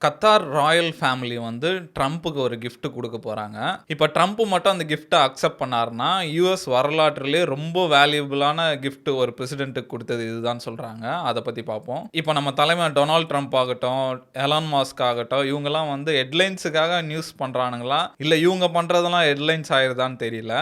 Qatar Royal family வந்து ட்ரம்ப்புக்கு ஒரு gift குடுக்க போறாங்க. இப்ப ட்ரம்ப் மட்டும் அந்த கிஃப்ட்ட அக்செப்ட் பண்ணாருன்னா, யுஎஸ் வரலாற்றிலேயே ரொம்ப வேல்யூபிளான கிஃப்ட் ஒரு பிரசிடென்ட்க்கு குடுத்தது இதுதான் சொல்றாங்க. அத பத்தி பார்ப்போம். இப்ப நம்ம தலைமை டொனால்ட் ட்ரம்ப் ஆகட்டும், எலான் மாஸ்க் ஆகட்டும், இவங்கலாம் வந்து ஹெட்லைன்ஸுக்காக நியூஸ் பண்றானுங்களா? இல்ல இவங்க பண்றதெல்லாம் ஹெட்லைன்ஸ் ஆயிருதான்னு தெரியல.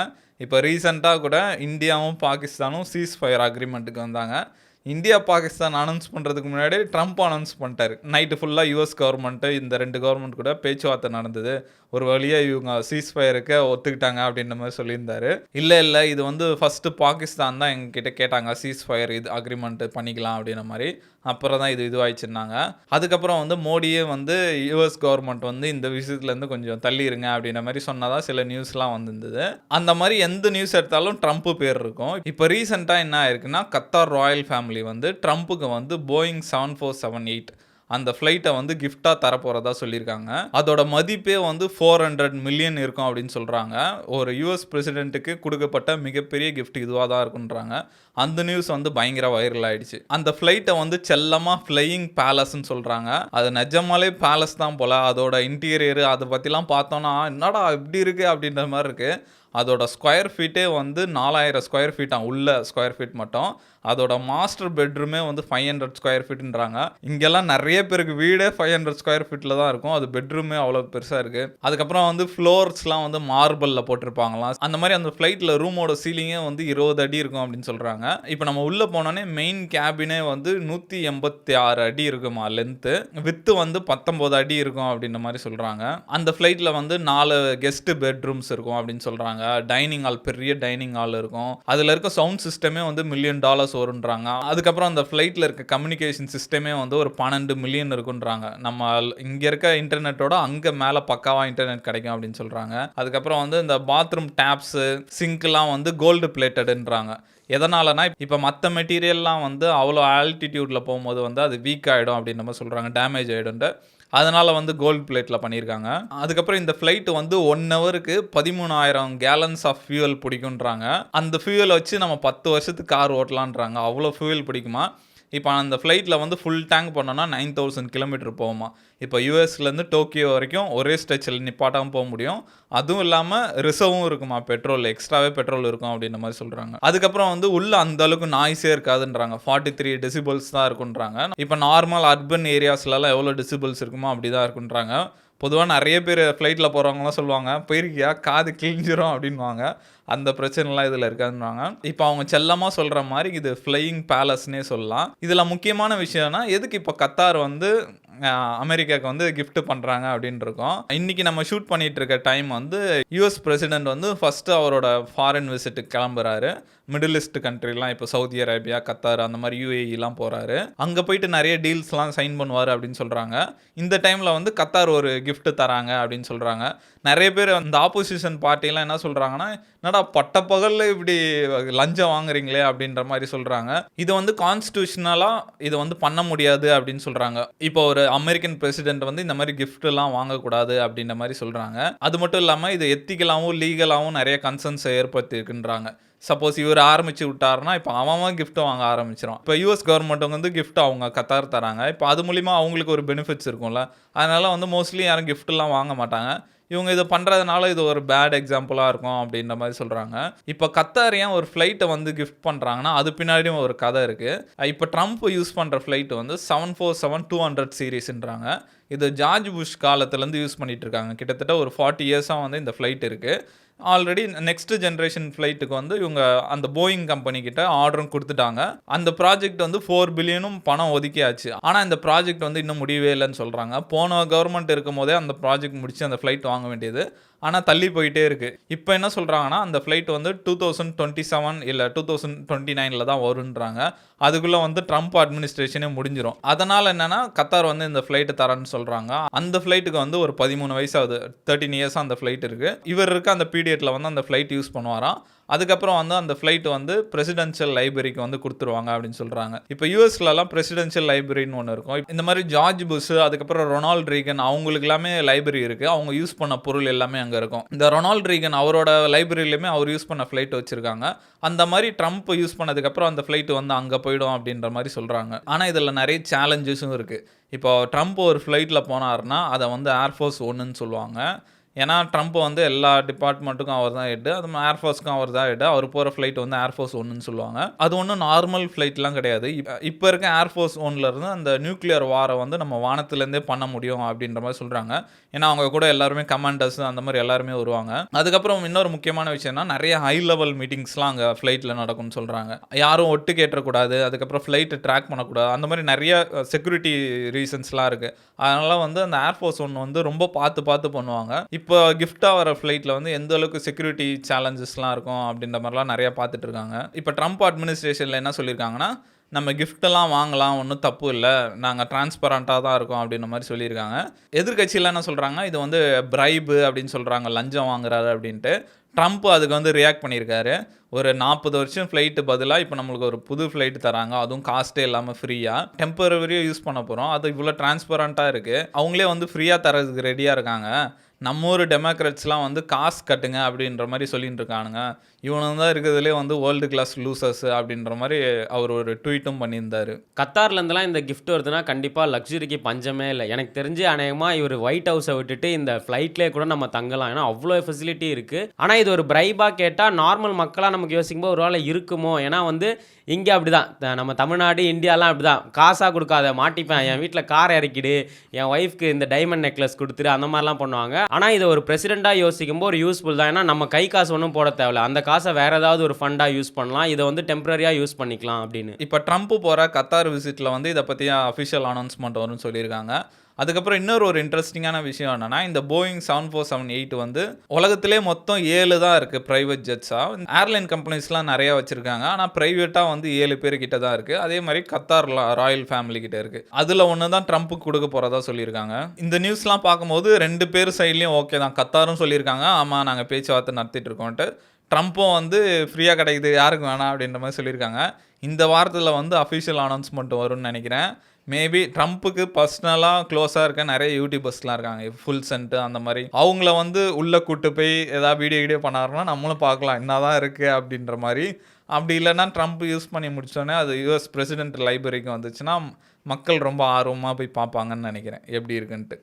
இப்ப ரீசென்ட்டா கூட இந்தியாவும், பாகிஸ்தானும் சீஸ் ஃபயர் அக்ரீமென்ட்க்கு வந்தாங்க. இந்தியா, பாகிஸ்தான் அனௌன்ஸ் பண்ணுறதுக்கு முன்னாடி ட்ரம்ப் அனௌன்ஸ் பண்ணிட்டாரு. நைட்டு ஃபுல்லாக யுஎஸ் கவர்மெண்ட்டு இந்த 2 கவர்மெண்ட் கூட பேச்சுவார்த்தை நடந்தது. ஒரு வழியாக இவங்க சீஸ் ஃபயருக்கு ஒத்துக்கிட்டாங்க அப்படின்ற மாதிரி சொல்லியிருந்தாரு. இல்லை இது வந்து ஃபஸ்ட்டு பாகிஸ்தான் தான் எங்ககிட்ட கேட்டாங்க சீஸ் ஃபயர் இது அக்ரிமெண்ட் பண்ணிக்கலாம் அப்படின்ற மாதிரி. அப்புறம் தான் இதுவாயிடுச்சுன்னாங்க. அதுக்கப்புறம் வந்து மோடியே வந்து யுஎஸ் கவர்மெண்ட் வந்து இந்த விஷயத்துலேருந்து கொஞ்சம் தள்ளி இருங்க அப்படின்ற மாதிரி சொன்னதாக சில நியூஸ்லாம் வந்திருந்தது. அந்த மாதிரி எந்த நியூஸ் எடுத்தாலும் ட்ரம்ப் பேர் இருக்கும். இப்போ ரீசெண்டாக என்ன ஆயிருக்குன்னா, கத்தார் ராயல் ஃபேமிலி வந்து ட்ரம்ப்புக்கு வந்து போயிங் 7478 அந்த ஃப்ளைட்டை வந்து கிஃப்டாக தரப்போகிறதா சொல்லியிருக்காங்க. அதோட மதிப்பே வந்து 400 மில்லியன் இருக்கும் அப்படின்னு சொல்கிறாங்க. ஒரு யூஎஸ் பிரசிடென்ட்டுக்கு கொடுக்கப்பட்ட மிகப்பெரிய கிஃப்ட் இதுவாக தான் இருக்குன்றாங்க. அந்த நியூஸ் வந்து பயங்கர வைரல் ஆயிடுச்சு. அந்த ஃப்ளைட்டை வந்து செல்லமாக ஃப்ளையிங் பேலஸ்ன்னு சொல்கிறாங்க. அது நிஜமாலே பேலஸ் தான் போல். அதோட இன்டீரியரு அதை பற்றிலாம் பார்த்தோன்னா என்னடா இப்படி இருக்குது அப்படின்ற மாதிரி இருக்குது. அதோட ஸ்கொயர் ஃபீட்டே வந்து 4000 ஸ்கொயர் ஃபீட்டாக உள்ள ஸ்கொயர் ஃபீட் மட்டும். அதோட மாஸ்டர் பெட்ரூமே வந்து 500 ஸ்கொயர் ஃபீட்டுன்றாங்க. இங்கெல்லாம் நிறைய பேருக்கு வீடே 500 ஸ்கொயர் ஃபீட்டில் தான் இருக்கும். அது பெட்ரூமே அவ்வளோ பெருசாக இருக்குது. அதுக்கப்புறம் வந்து ஃப்ளோர்ஸ்லாம் வந்து மார்பிளில் போட்டிருப்பாங்களாம். அந்த மாதிரி அந்த ஃப்ளைட்டில் ரூமோட சீலிங்கே வந்து 20 அடி இருக்கும் அப்படின்னு சொல்கிறாங்க. இப்போ நம்ம உள்ளே போனோன்னே மெயின் கேபினே வந்து 186 அடி இருக்குமா லென்த்து. வித்து வந்து 19 அடி இருக்கும் அப்படின்ற மாதிரி சொல்கிறாங்க. அந்த ஃப்ளைட்டில் வந்து 4 கெஸ்ட் பெட்ரூம்ஸ் இருக்கும் அப்படின்னு சொல்கிறாங்க. டைனிங் ஹால், பெரிய டைனிங் ஹால் இருக்கும். அதில் இருக்க சவுண்ட் சிஸ்டமே வந்து $1 மில்லியன் வருன்றாங்க. அதுக்கப்புறம் அந்த ஃப்ளைட்டில் இருக்க கம்யூனிகேஷன் சிஸ்டமே வந்து ஒரு 12 மில்லியன் இருக்குன்றாங்க. நம்ம இங்கே இருக்க இன்டர்நெட்டோட அங்கே மேலே பக்காவாக இன்டர்நெட் கிடைக்கும் அப்படின்னு சொல்கிறாங்க. அதுக்கப்புறம் வந்து இந்த பாத்ரூம் டேப்ஸு, சிங்க்லாம் வந்து கோல்டு பிளேட்டடுன்றாங்க. எதனாலனா இப்போ மற்ற மெட்டீரியல்லாம் வந்து அவ்வளோ ஆல்டிடியூடில் போகும்போது வந்து அது வீக் ஆகிடும் அப்படின்னு நம்ம சொல்கிறாங்க, டேமேஜ் ஆகிடும்ட்டு. அதனால் வந்து கோல்டு பிளேட்டில் பண்ணியிருக்காங்க. அதுக்கப்புறம் இந்த ஃப்ளைட்டு வந்து 1 ஹவருக்கு 13,000 கேலன்ஸ் ஆஃப் ஃபியூவல் பிடிக்குன்றாங்க. அந்த ஃபியூவலை வச்சு நம்ம 10 வருஷத்துக்கு கார் ஓட்டலான்றாங்க. அவ்வளோ ஃபியூவல் பிடிக்குமா. இப்போ அந்த ஃப்ளைட்டில் வந்து ஃபுல் டேங்க் பண்ணோன்னா 9000 கிலோமீட்டர் போகுமா. இப்போ யூஎஸ்லேருந்து டோக்கியோ வரைக்கும் ஒரே ஸ்ட்ரெச்சில் நிப்பாட்டாமல் போக முடியும். அதுவும் இல்லாமல் ரிசர்வும் இருக்குமா, பெட்ரோல் எக்ஸ்ட்ராவே பெட்ரோல் இருக்கும் அப்படின்ற மாதிரி சொல்கிறாங்க. அதுக்கப்புறம் வந்து உள்ள அந்த அளவுக்கு நாய்ஸே இருக்காதுன்றாங்க. 43 டெசிபிள்ஸ் தான் இருக்குன்றாங்க. இப்போ நார்மல் அர்பன் ஏரியாஸ்லலாம் எவ்வளோ டெசிபிள்ஸ் இருக்குமோ அப்படி தான் இருக்குன்றாங்க. பொதுவாக நிறைய பேர் ஃப்ளைட்டில் போகிறவங்களாம் சொல்லுவாங்க, போயிருக்கியா காது கிழிஞ்சிரும் அப்படின்வாங்க. அந்த பிரச்சனைலாம் இதில் இருக்காதுன்றாங்க. இப்போ அவங்க செல்லமாக சொல்கிற மாதிரி இது ஃப்ளையிங் பேலஸ்னே சொல்லலாம். இதில் முக்கியமான விஷயம்னா எதுக்கு இப்போ கத்தார் வந்து அமெரிக்காவுக்கு வந்து கிஃப்ட் பண்ணுறாங்க அப்படின்னு இருக்கோம். இன்றைக்கி நம்ம ஷூட் பண்ணிகிட்டு இருக்க டைம் வந்து யூஎஸ் பிரசிடென்ட் வந்து ஃபஸ்ட்டு அவரோட ஃபாரின் விசிட்டுக்கு கிளம்புறாரு. மிடில் ஈஸ்ட் கண்ட்ரிலாம் இப்போ சவுதி அரேபியா, கத்தார் அந்த மாதிரி யூஏஇலாம் போகிறாரு. அங்கே போயிட்டு நிறைய டீல்ஸ்லாம் சைன் பண்ணுவார் அப்படின்னு சொல்கிறாங்க. இந்த டைமில் வந்து கத்தார் ஒரு கிஃப்ட் தராங்க அப்படின்னு சொல்கிறாங்க. நிறைய பேர் அந்த ஆப்போசிஷன் பார்ட்டிலாம் என்ன சொல்கிறாங்கன்னா, என்னடா பட்டப்பகலில் இப்படி லஞ்சம் வாங்குறீங்களே அப்படின்ற மாதிரி சொல்கிறாங்க. இது வந்து கான்ஸ்டியூஷனலாக இது வந்து பண்ண முடியாது அப்படின்னு சொல்கிறாங்க. இப்போ ஒரு அமெரிக்கன் பிரசிடென்ட் வந்து இந்த மாதிரி கிஃப்ட்லாம் வாங்கக்கூடாது அப்படின்ற மாதிரி சொல்கிறாங்க. அது மட்டும் இல்லாமல் இது எத்திக்கலாகவும் லீகலாகவும் நிறைய கன்சர்ன்ஸை ஏற்படுத்தியிருக்குன்றாங்க. சப்போஸ் இவர் ஆரம்பிச்சு விட்டாருன்னா இப்போ அவன் கிஃப்ட் வாங்க ஆரம்பிச்சிடும். இப்போ யூஎஸ் கவர்மெண்ட் வந்து கிஃப்ட் அவங்க கத்தார் தராங்க. இப்போ அது மூலிமா அவங்களுக்கு ஒரு பெனிஃபிட்ஸ் இருக்கும்ல. அதனால் வந்து மோஸ்ட்லி யாரும் கிஃப்ட்லாம் வாங்க மாட்டாங்க. இவங்க இதை பண்ணுறதுனால இது ஒரு பேட் எக்ஸாம்பிளாக இருக்கும் அப்படின்ற மாதிரி சொல்கிறாங்க. இப்போ கத்தார் ஏன் ஒரு ஃப்ளைட்டை வந்து கிஃப்ட் பண்ணுறாங்கன்னா அது பின்னாடியும் ஒரு கதை இருக்குது. இப்போ ட்ரம்ப் யூஸ் பண்ணுற ஃப்ளைட் வந்து 747-200 சீரீஸ்ன்றாங்க. இது ஜார்ஜ் புஷ் காலத்துலேருந்து யூஸ் பண்ணிகிட்டு இருக்காங்க. கிட்டத்தட்ட ஒரு 40 இயர்ஸாக வந்து இந்த ஃப்ளைட் இருக்குது. ஆல்ரெடி நெக்ஸ்ட் ஜென்ரேஷன் ஃப்ளைட்டுக்கு வந்து இவங்க அந்த போயிங் கம்பெனி கிட்ட ஆர்டரும் கொடுத்துட்டாங்க. அந்த ப்ராஜெக்ட் வந்து 4 பில்லியனும் பணம் ஒதுக்கியாச்சு. ஆனால் இந்த ப்ராஜெக்ட் வந்து இன்னும் முடியவே இல்லைன்னு சொல்கிறாங்க. போன கவர்மெண்ட் இருக்கும் போதே அந்த ப்ராஜெக்ட் முடிச்சு அந்த ஃப்ளைட் வாங்க வேண்டியது. ஆனால் தள்ளி போயிட்டே இருக்குது. இப்போ என்ன சொல்கிறாங்கன்னா அந்த ஃப்ளைட் வந்து 2027 இல்லை 2029 தான் வருன்றாங்க. அதுக்குள்ளே வந்து ட்ரம்ப் அட்மினிஸ்ட்ரேஷனே முடிஞ்சிடும். அதனால் என்னென்னா கத்தார் வந்து இந்த ஃப்ளைட்டை தரேன்னு சொல்கிறாங்க. அந்த ஃப்ளைட்டுக்கு வந்து ஒரு 13 வயசாகுது, 13 இயர்ஸாக அந்த ஃப்ளைட் இருக்குது. இவர் இருக்க அந்த பீரியடில் வந்து அந்த ஃப்ளைட் யூஸ் பண்ணுவாராம். அதுக்கப்புறம் வந்து அந்த ஃப்ளைட் வந்து பிரசிடென்ஷியல் லைப்ரரிக்கு வந்து கொடுத்துருவாங்க அப்படின்னு சொல்கிறாங்க. இப்போ யூஎஸ்லலாம் பிரசிடென்ஷியல் லைப்ரரின்னு ஒன்று இருக்கும். இந்த மாதிரி ஜார்ஜ் புஷ், அதுக்கப்புறம் ரொனால்ட் ரீகன் அவங்களுக்கு எல்லாமே லைப்ரரி இருக்குது. அவங்க யூஸ் பண்ண பொருள் எல்லாமே அங்கே இருக்கும். இந்த ரொனால்ட் ரீகன் அவரோட லைப்ரரியிலுமே அவர் யூஸ் பண்ண ஃப்ளைட் வச்சுருக்காங்க. அந்த மாதிரி ட்ரம்ப் யூஸ் பண்ணதுக்கப்புறம் அந்த ஃப்ளைட் வந்து அங்கே போயிடும் அப்படின்ற மாதிரி சொல்கிறாங்க. ஆனால் இதில் நிறைய சேலஞ்சஸும் இருக்குது. இப்போ ட்ரம்ப் ஒரு ஃப்ளைட்டில் போனார்னா அதை வந்து ஏர்ஃபோர்ஸ் ஒன்றுன்னு சொல்லுவாங்க. ஏன்னா ட்ரம்ப் வந்து எல்லா டிபார்ட்மெண்ட்டுக்கும் அவர் தான் ஹெட், அது ஏர்ஃபோர்ஸ்க்கும் அவர் தான் ஹெட். அவர் போகிற ஃப்ளைட் வந்து ஏர்ஃபோர்ஸ் ஒன்றுன்னு சொல்லுவாங்க. அது ஒன்றும் நார்மல் ஃப்ளைட்லாம் கிடையாது. இப்போ இருக்க ஏர்ஃபோர்ஸ் ஒன்லேருந்து அந்த நியூக்ளியர் வாரை வந்து நம்ம வானத்துலேருந்தே பண்ண முடியும் அப்படின்ற மாதிரி சொல்கிறாங்க. ஏன்னா அவங்க கூட எல்லாருமே கமாண்டர்ஸ் அந்த மாதிரி எல்லாருமே வருவாங்க. அதுக்கப்புறம் இன்னொரு முக்கியமான விஷயம்னா நிறைய ஹை லெவல் மீட்டிங்ஸ்லாம் அங்கே ஃப்ளைட்டில் நடக்கும்னு சொல்கிறாங்க. யாரும் ஒட்டு கேட்டக்கூடாது, அதுக்கப்புறம் ஃப்ளைட்டை ட்ராக் பண்ணக்கூடாது, அந்த மாதிரி நிறைய செக்யூரிட்டி ரீசன்ஸ்லாம் இருக்குது. அதனால் வந்து அந்த ஏர்ஃபோர்ஸ் ஒன் வந்து ரொம்ப பார்த்து பண்ணுவாங்க. இப்போ கிஃப்டாக வர ஃப்ளைட்டில் வந்து எந்த அளவுக்கு செக்யூரிட்டி சேலஞ்சஸ்லாம் இருக்கும் அப்படின்ற மாதிரிலாம் நிறையா பார்த்துட்டு இருக்காங்க. இப்போ ட்ரம்ப் அட்மினிஸ்ட்ரேஷனில் என்ன சொல்லியிருக்காங்கன்னா, நம்ம கிஃப்டெல்லாம் வாங்கலாம், ஒன்றும் தப்பு இல்லை, நாங்கள் டிரான்ஸ்பரண்ட்டாக தான் இருக்கோம் அப்படின்ற மாதிரி சொல்லியிருக்காங்க. எதிர்கட்சியில் என்ன சொல்கிறாங்க, இது வந்து பிரைபு அப்படின்னு சொல்கிறாங்க, லஞ்சம் வாங்குறாரு அப்படின்ட்டு. ட்ரம்ப் அதுக்கு வந்து ரியாக்ட் பண்ணியிருக்காரு. ஒரு 40 வருஷம் ஃப்ளைட்டு பதிலாக இப்போ நம்மளுக்கு ஒரு புது ஃப்ளைட்டு தராங்க, அதுவும் காஸ்ட்டே இல்லாமல் ஃப்ரீயாக டெம்பரவரியாக யூஸ் பண்ண போகிறோம். அது இவ்வளோ டிரான்ஸ்பரண்ட்டாக இருக்குது, அவங்களே வந்து ஃப்ரீயாக தரதுக்கு ரெடியாக இருக்காங்க. நம்ம ஊர் டெமோக்ராட்ஸ்லாம் வந்து காசு கட்டுங்க அப்படின்ற மாதிரி சொல்லிட்டு இருக்கானுங்க. இவனு தான் இருக்கிறதுலே வந்து வேர்ல்டு கிளாஸ் லூசர்ஸ் அப்படின்ற மாதிரி அவர் ஒரு ட்வீட்டும் பண்ணியிருந்தார். கத்தார்லேருந்துலாம் இந்த கிஃப்ட் வருதுன்னா கண்டிப்பாக லக்ஸுரிக்கு பஞ்சமே இல்லை. எனக்கு தெரிஞ்சு அநேகமாக இவர் ஒயிட் ஹவுஸை விட்டுட்டு இந்த ஃப்ளைட்லேயே கூட நம்ம தங்கலாம். ஏன்னா அவ்வளோ ஃபெசிலிட்டி இருக்குது. ஆனால் இது ஒரு பிரைபாக கேட்டால் நார்மல் மக்களாக நமக்கு யோசிக்கும்போது ஒரு வேளை இருக்குமோ. ஏன்னா வந்து இங்கே அப்படி தான், நம்ம தமிழ்நாடு இந்தியாலாம் அப்படி தான், காசாக கொடுக்காத மாட்டிப்பேன், என் வீட்டில் கார் இறக்கிடு, என் ஒய்ஃப்க்கு இந்த டைமண்ட் நெக்லஸ் கொடுத்துரு, அந்த மாதிரிலாம் பண்ணுவாங்க. ஆனால் இது ஒரு பிரசிடெண்ட்டாக யோசிக்கும்போது ஒரு யூஸ்ஃபுல் தான். ஏன்னா நம்ம கை காசு ஒன்றும் போட தேவையில்ல, அந்த காசை வேறு ஏதாவது ஒரு ஃபண்டாக யூஸ் பண்ணலாம், இதை வந்து டெம்பரரியாக யூஸ் பண்ணிக்கலாம் அப்படின்னு. இப்போ ட்ரம்ப் போகிற கத்தார் விசிட்டில் வந்து இதை பற்றிய அஃபிஷியல் அனௌன்ஸ்மெண்ட் வரும்னு சொல்லியிருக்காங்க. அதுக்கப்புறம் இன்னொரு ஒரு இன்ட்ரெஸ்டிங்கான விஷயம் என்னென்னா, இந்த போயிங் 747-8 வந்து உலகத்திலே மொத்தம் 7 தான் இருக்குது ப்ரைவேட் ஜெட்ஸாக. ஏர்லைன் கம்பெனிஸ்லாம் நிறையா வச்சுருக்காங்க, ஆனால் ப்ரைவேட்டாக வந்து 7 பேர் கிட்ட தான் இருக்குது. அதே மாதிரி கத்தார் ராயல் ஃபேமிலி கிட்ட இருக்குது. அதில் ஒன்று தான் ட்ரம்ப்புக்கு கொடுக்க போகிறதா சொல்லியிருக்காங்க. இந்த நியூஸ்லாம் பார்க்கும்போது 2 பேர் சைட்லேயும் ஓகே தான். கத்தாரும் சொல்லியிருக்காங்க, ஆமாம் நாங்கள் பேச்சுவார்த்தை நடத்திட்டு இருக்கோன்ட்டு. ட்ரம்ப்பும் வந்து ஃப்ரீயாக கிடைக்குது, யாருக்கு வேணாம் அப்படின்ற மாதிரி சொல்லியிருக்காங்க. இந்த வாரத்தில் வந்து அஃபிஷியல் அனௌன்ஸ்மெண்ட் வரும்னு நினைக்கிறேன். மேபி ட்ரம்ப்புக்கு பர்சனலாக க்ளோஸாக இருக்க நிறைய யூடியூபர்ஸ்லாம் இருக்காங்க, ஃபுல் சென்ட்டு அந்த மாதிரி. அவங்கள வந்து உள்ளே கூட்டு போய் ஏதாவது வீடியோ பண்ணாருன்னா நம்மளும் பார்க்கலாம் என்ன தான் இருக்குது அப்படின்ற மாதிரி. அப்படி இல்லைன்னா ட்ரம்ப் யூஸ் பண்ணி முடிச்சோடனே அது யூஎஸ் பிரசிடென்ட் லைப்ரரிக்கு வந்துச்சுன்னா மக்கள் ரொம்ப ஆர்வமாக போய் பார்ப்பாங்கன்னு நினைக்கிறேன் எப்படி இருக்குன்ட்டு.